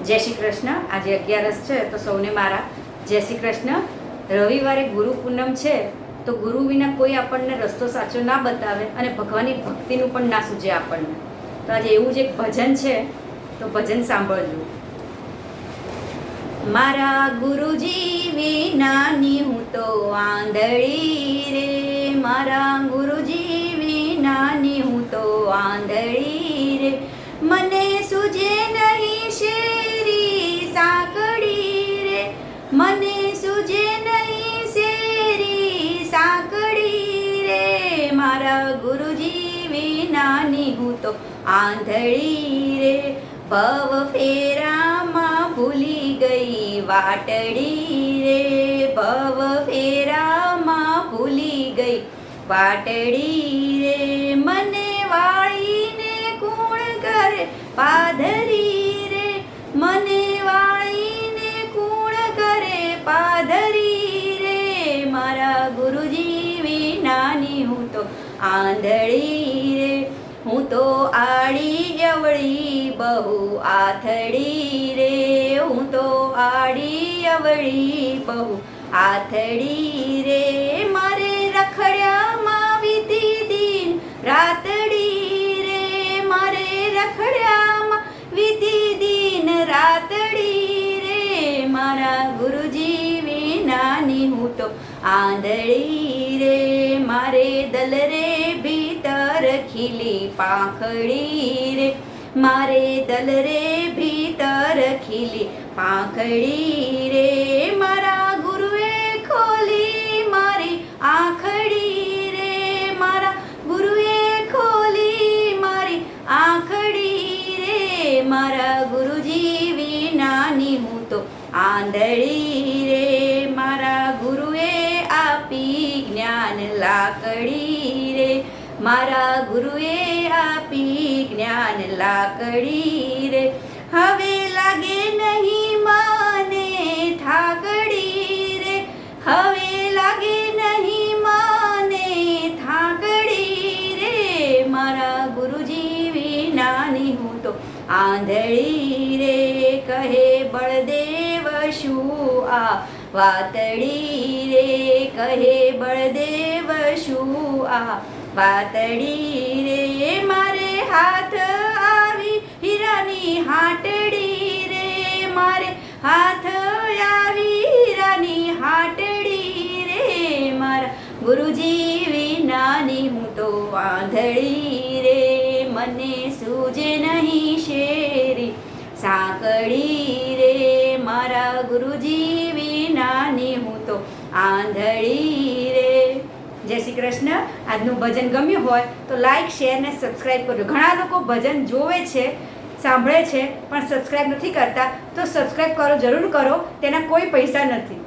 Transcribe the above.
જય શ્રી કૃષ્ણ. આજે 11 છે તો સૌને મારા જય શ્રી કૃષ્ણ. રવિવારે ગુરુ પૂનમ છે તો ગુરુ વિના કોઈ આપણને રસ્તો સાચો ના બતાવે અને ભગવાનની ભક્તિનું પણ ના સૂજે આપણને. તો આજે એવું જ એક ભજન છે તો ભજન સાંભળજો. મારા ગુરુજી વિનાની હું તો આંધળી રે, મારા ગુરુજી વિનાની હું તો આંધળી રે, મને સૂજે નહીં શેરી સાંકળી રે, મને સૂજે નહીં શેરી સાંકળી રે, મારા ગુરુજી વિનાની હું તો આંધળી રે, ભવ ફેરામાં ભૂલી ગઈ વાટડી રે, ભવ ફેરામાં ભૂલી ગઈ વાટડી રે, મને વાળીને કુણ કરે પાધરી રે, મને વાળીને કુણ કરે પાધરી રે, મારા ગુરુજી વિનાની હું તો આંધળી રે, હું તો આડી અવળી બહુ આથડી રે, હું તો આડી અવળી બહુ આથડી રે, મારે રખડ્યામાં વીતી દિન રાતડી રે, મારે રખડ્યામાં વીતી દિન રાતડી રે, મારા ગુરુજી વિનાની હું તો આંધળી રે, મારે દલ રે ભીતર ખીલી પાંખડી રે, મારે દલ રે ભીતર ખીલી પાંખડી રે, મારા ગુરુએ ખોલી મારી આંખડી રે, મારા ગુરુએ ખોલી મારી આંખડી રે, મારા ગુરુજી વિનાની હું તો આંધળી રે, મારા ગુરુએ આપી જ્ઞાન લાકડી રે, મારા ગુરુએ આપી જ્ઞાન લાકડી રે, હવે લાગે નહીં મને થાકડી રે, હવે લાગે નહીં મને થાકડી રે, મારા ગુરુજી વિનાની હું તો આંધળી રે, કહે બળદેવ શું આ વાતડી રે, કહે બળદેવ શું આ વાતડી રે, મારે હાથ આવી હીરાની હાટડી રે, મારે હાથ આવી હીરાની હાટડી રે, મારા ગુરુજી વિનાની હું તો આંધળી રે, મને સૂજે નહીં શેરી સાંકળી રે, મારા ગુરુજી વિનાની હું તો આંધળી રે. જય શ્રી કૃષ્ણ. આજનું ભજન ગમ્યું હોય તો લાઈક, શેર ને સબસ્ક્રાઈબ કરજો. ઘણા લોકો ભજન જોવે છે, સાંભળે છે પણ સબસ્ક્રાઈબ નથી કરતા, તો સબસ્ક્રાઈબ કરો, જરૂર કરો, તેના કોઈ પૈસા નથી.